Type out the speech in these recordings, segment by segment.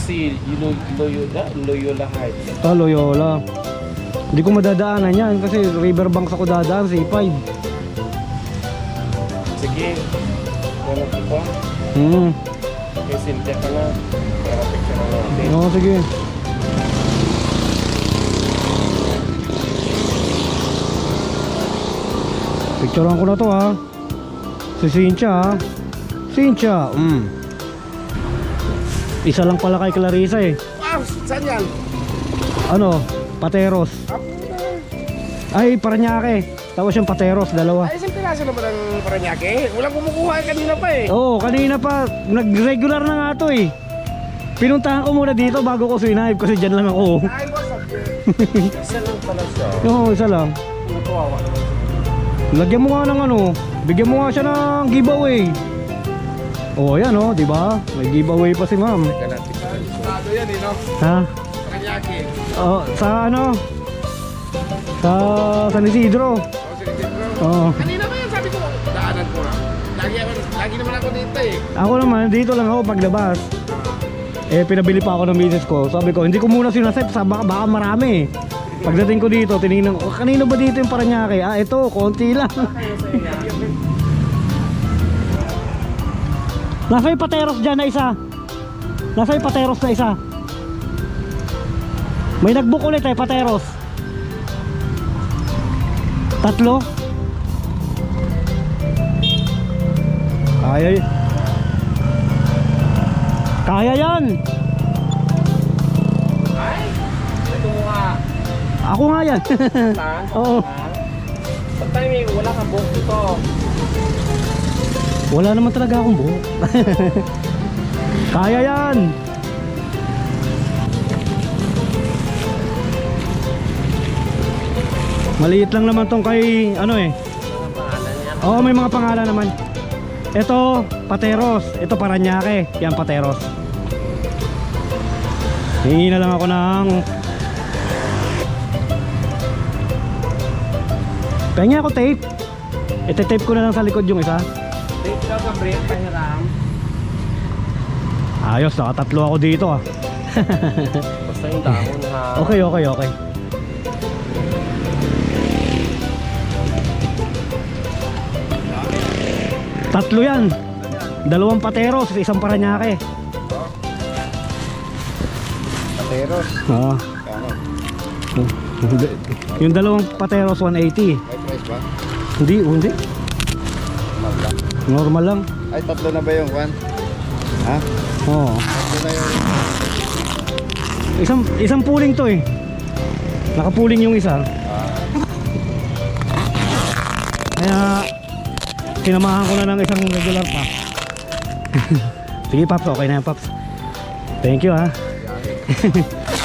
see Loyola Heights. Ah, Loyola. Hindi ko madadaanan yan kasi riverbanks ako dadaan, C5. Sige. Wala ko. Kay Cynthia ka na. Para picture na natin. Oo, sige. Picturean ko na to ha. Si Cynthia ha. Cynthia. Isa lang pala kay Clarissa eh. Ah, saan yan? Ano? Pateros. Ay, Parañaque. Tapos yung Pateros, dalawa. Ay, isang piraso naman ang Parañaque. Walang kumukuha kanina pa eh. Oo, kanina pa. Nag-regular na nga to eh. Pinuntahan ko muna dito bago ko sinaib kasi dyan lang ako. Ay, what's up? Isa lang pala siya. Oo, isa lang. Kawawa naman. Lagyan mo nga ng ano, bigyan mo nga siya ng giveaway. Oh, yan oh, di ba? May giveaway pa si ma'am. Sigurado yan eh, no? Ha? Parañaque. Oh, sa ano? Sa San Isidro. Oh, sige, bro. Oo. Kanina ba yan? Sabi ko, daanan ko na. Lagi naman ako dito eh. Ako naman, dito lang ako paglabas. Eh, pinabili pa ako ng misis ko. Sabi ko, hindi ko muna sinasep, baka marami. Pagdating ko dito, tinignan ko, kanino ba dito yung Parañaque? Ah, ito, konti lang. Nasa yung Pateros dyan na isa. Nasa yung Pateros na isa. May nagbook ulit eh, Pateros. 3. Kaya y kaya yan. Ay, ito mo nga. Ako nga yan. Oo. Ba't tayo may wala kang buhok dito? Wala naman talaga akong buhok. Kaya yan. Maliit lang naman tong kay ano eh. Oo, may mga pangalan naman. Ito Pateros, ito Parañaque. Yan Pateros. Hingi na lang ako ng pengi ako tape. Ite-tape ko na lang sa likod yung isa. Tape daw ka, Brent, pahiram. Ayos, nakatatlo ako dito ah. Basta yung dahon ha. Okay, okay, okay. Tatlo yan. 2 Pateros, isang Parañaque. Pateros. Oo. Kano? Yung 2 Pateros 180. May price ba? Hindi, hindi. Normal lang. Normal lang. Ay, 3 na ba yung one? Ha? Oo. 3 na yung... Isang puling to eh. Nakapuling yung isa. Kaya sinamahan ko na ng isang regular pa. Sige Paps, okay na yan Paps. Thank you ha.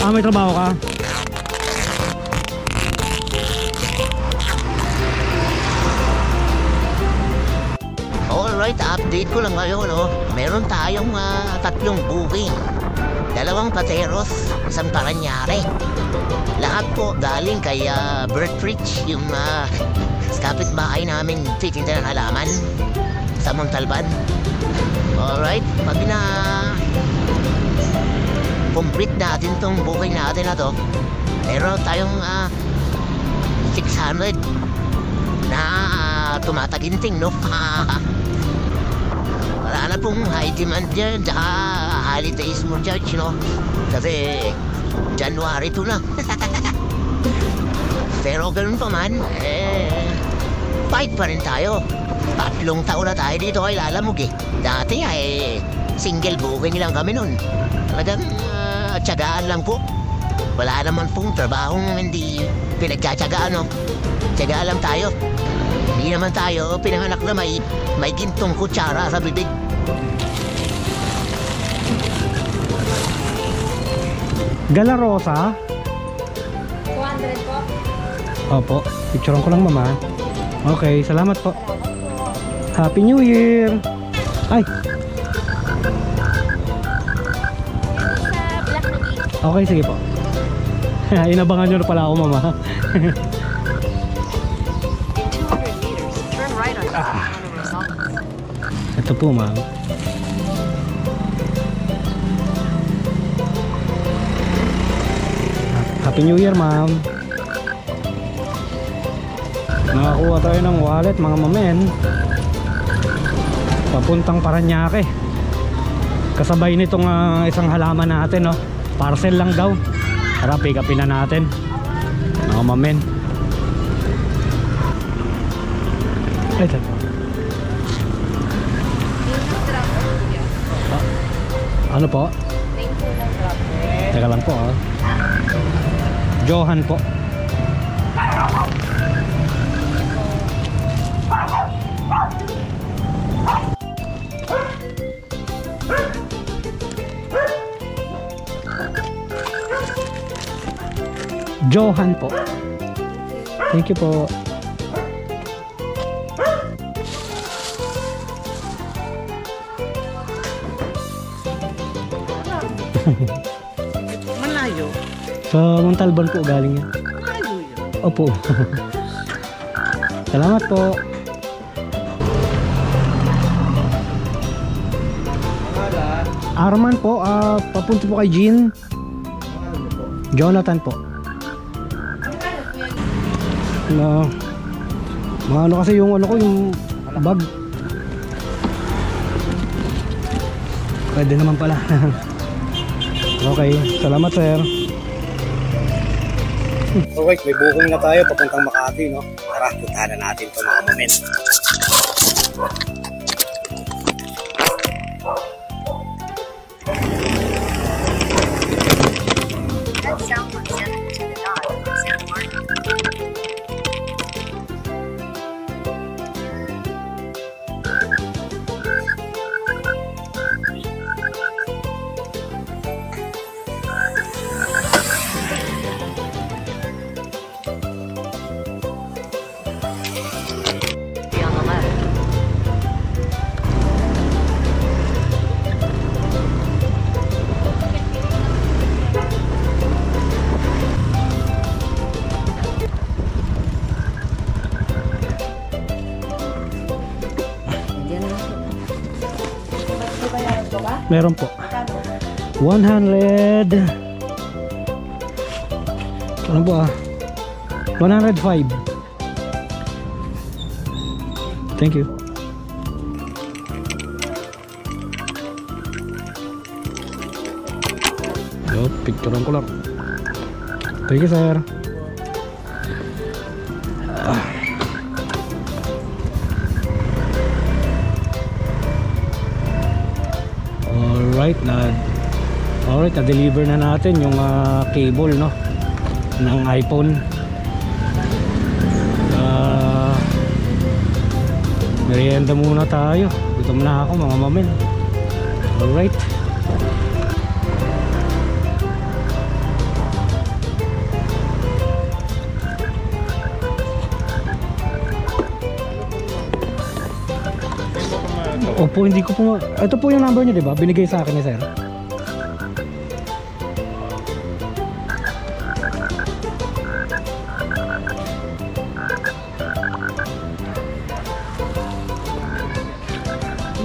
Ah, may trabaho ka? Alright, update ko lang ngayon, no? Meron tayong 3 booking. 2 Pateros, isang Parañaque. Lahat po galing kay Bert Rich, yung kapitbahay namin titinda ng halaman sa Montalban. Alright, pag complete natin tong booking natin na to, meron tayong 600 na tumataginting, no? Wala na pong high demand dyan, tsaka holidays mo judge, no? Kasi January 2 lang. Pero ganun pa man, fight pa rin tayo. 3 taon na tayo dito kay Lalamog eh. Dati ay single booking lang kami nun. Talagang tiyagaan lang po. Wala naman pong trabahong hindi pinagtsatsagaan, no? Tiyagaan lang tayo. Hindi naman tayo pinanganak na may gintong kutsara sa bibig. Galarosa? 200 po. Opo, picturean ko lang mama. Okay, salamat po. Happy New Year. Ay, Sa Black Naging. okay, sige po. Inabangan nyo na pala ako mama. 200 meters, turn right on Rizal. Ito po ma'am. Happy New Year, ma'am. Nakakuha tayo ng wallet, mga mamen. Papuntang Paranaque. Kasabay nitong isang halaman natin, no? Parcel lang daw. Tara, pick upin na natin, mga mamen. Ay, ano po? Teka lang po, oh. Johan po. Johan po. Thank you po. Malayo. Sa Montalban po galing yan. Malayo yun. Opo. Salamat po. Arman po, papunta po kay Jean. Jonathan po. No. Ano kasi yung ano ko, yung bag. Pwede naman pala. Okay, salamat sir. Alright, may booking na tayo papuntang Makati, no? Tara, puntahan na natin ito, mga mamen. That's South 17 to the dot. San Martin. Be on the left. Meron po. 100. Ano po 105. Thank you. Yo, picturean ko lang. Thank you, sir. Alright, na-deliver na natin yung cable, no, ng iPhone. Merienda muna tayo. Gutom na ako, mga mamen. Alright. Opo, hindi ko po. Ito po yung number niyo, di ba? Binigay sa akin ni sir.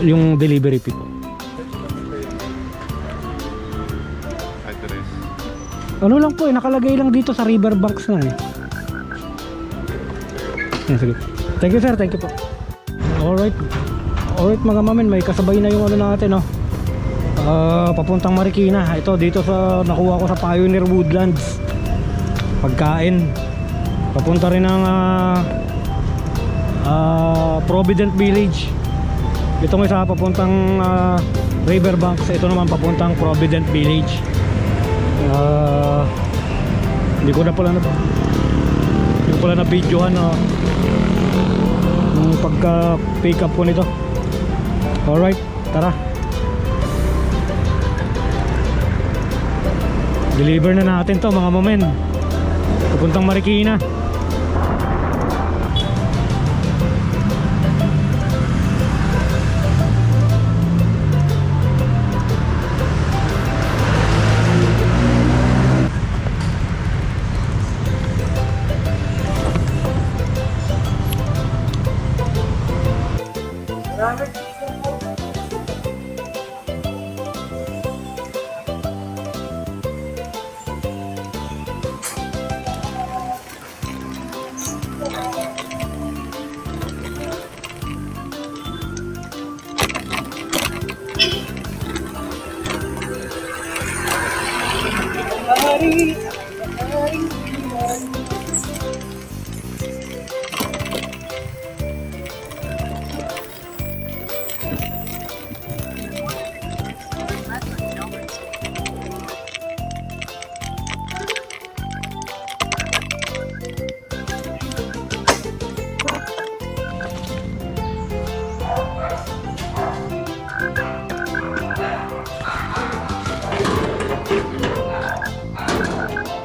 Yung delivery fee po. Address. Ano lang po, nakalagay lang dito sa Riverbanks na eh. Sige. Thank you sir, thank you po. Alright. Alright mga mamen, may kasabay na yung ano natin, no? Papuntang Marikina. Ito dito sa nakuha ko sa Pioneer Woodlands. Pagkain. Papunta rin ng Provident Village. Ito may isa papuntang Riverbanks. Ito naman papuntang Provident Village. Hindi ko na pala na videohan, no? Yung pagka pick up ko nito. Alright, tara. Deliver na natin to, mga mamen. Papuntang Marikina.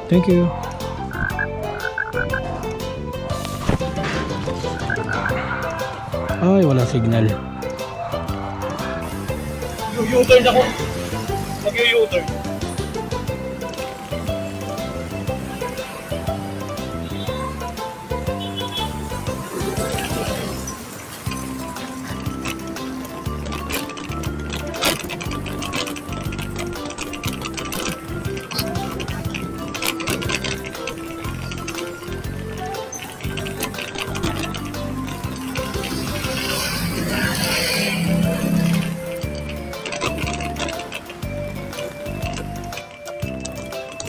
Thank you. Ay, wala signal. U-turn ako. Mag-u-turn.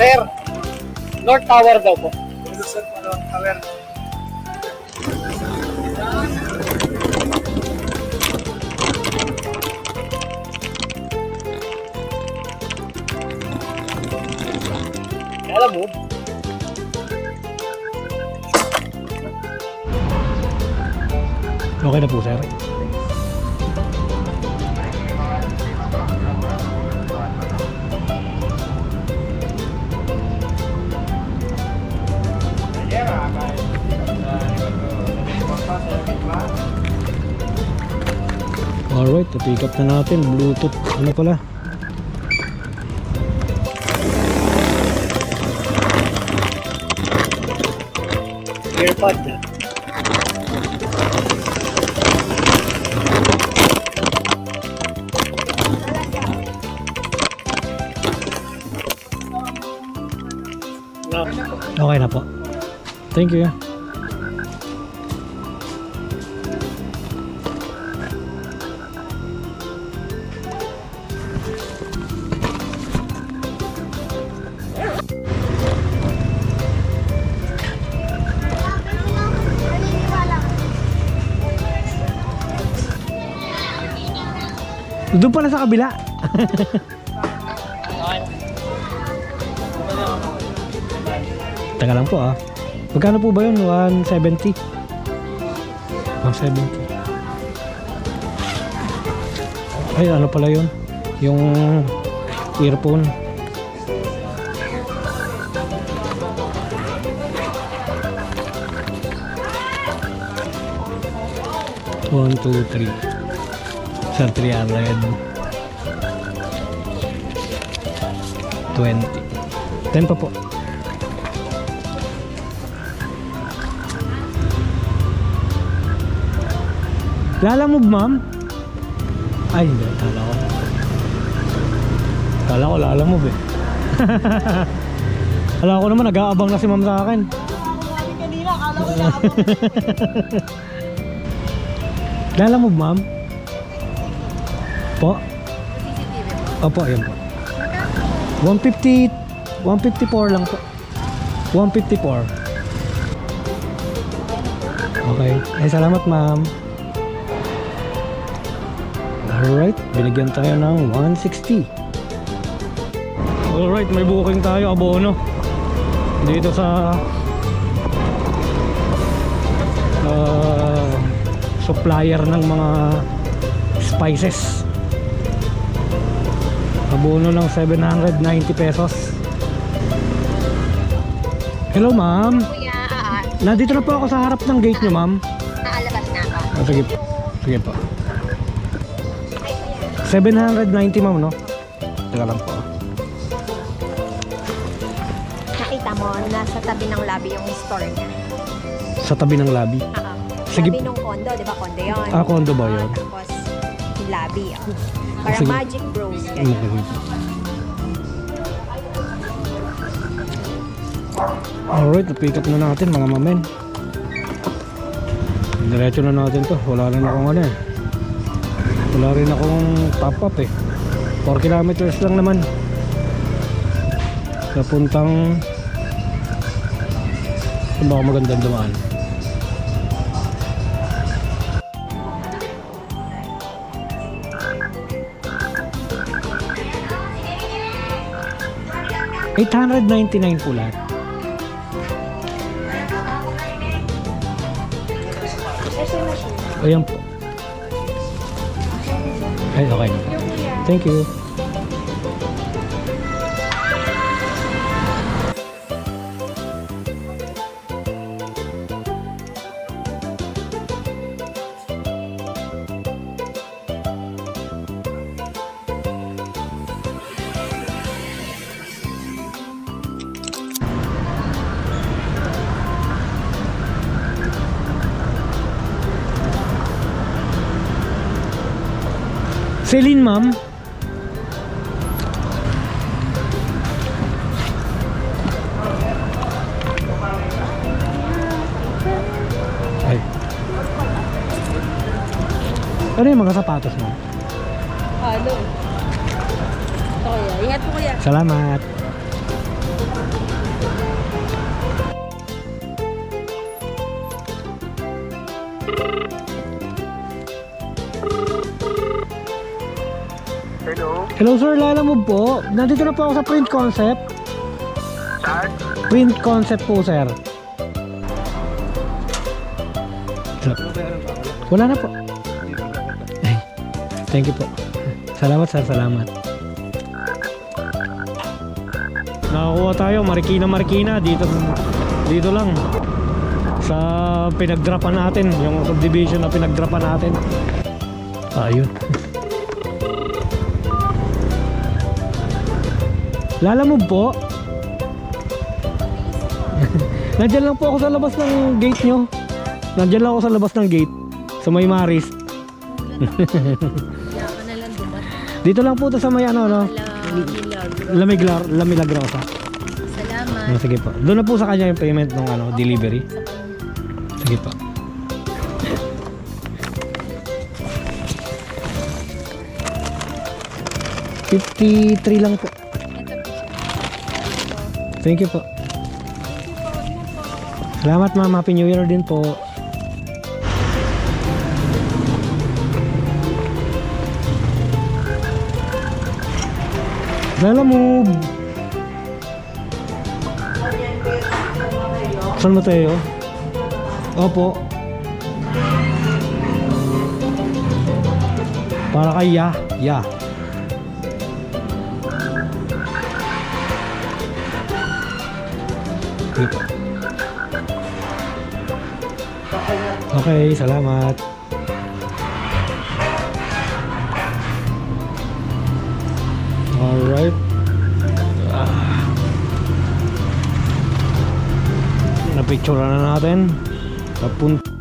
Sir, North Tower daw po. Sir, North Tower. Alam mo? Okay na po, sir. Alright, na-pick up na natin. Bluetooth, ano pala? Airpod. Okay na po. Thank you. Doon pala sa kabila. Teka lang po ah. Magkano po ba yun? 170? 170. Ay, ano pala yun? Yung earphone. One, two, three. Sa 300. 20. 10 pa po. Lalamove, ma'am? Ay, hindi. Kala ko lalamove eh. Kala ko naman nag-aabang na si ma'am sa akin. Lalamove, ma'am? Po? Opo, ayan po. 150, 154 lang po. 154. Okay. Ay, salamat, ma'am. Alright, binigyan tayo ng 160. Alright, may booking tayo, abono. Dito sa supplier ng mga spices. Abono ng 790 pesos. Hello, ma'am. Kuya, Nandito na po ako sa harap ng gate nyo, ma'am. naalabas na ako. Sige po. Sige po. 790, ma'am, no? Teka lang po. Nakita mo, nasa tabi ng lobby yung store niya. Sa tabi ng lobby. Oo. Sige. Lobby ng condo, di ba condo yun? Ah, condo ba yun? Tapos, yung lobby. Parang Sige. Magic Bros. Ganyan. Alright, na-pick up na natin mga mamen. Diretso na natin to. Wala rin akong ano eh. Wala rin akong top up eh. 4 kilometers lang naman. Kapuntang baka magandang dumaan. $899 po lahat. Ayan po. Ay, okay na. Thank you. Celine, ma'am. Ay. Ano yung mga sapatos mo? Ano? Ito kuya. Ingat po kuya. Salamat. Hello? Hello sir, Lala mo po. Nandito na po ako sa Print Concept. Saan? Print Concept po sir. Wala na po. Ay, thank you po. Salamat sir, salamat. Nakakuha tayo, Marikina dito lang sa pinagdrapan natin, yung subdivision na pinagdrapan natin. Ayun. Lala mo po. Nandiyan lang po ako sa labas ng gate nyo. Nandiyan lang ako sa labas ng gate sa may Maris. Kaya ka na lang dumat. Dito lang po to sa may ano no. Lamilagrosa. Salamat. Sige po. Doon na po sa kanya yung payment ng ano, delivery. Sige po. $53 lang po. Thank you po. Salamat ma'am. Happy New Year din po. Lala move. Saan mo tayo? Opo. Para kay Ya. Okay, salamat. Alright. Napicture na natin. Papunta.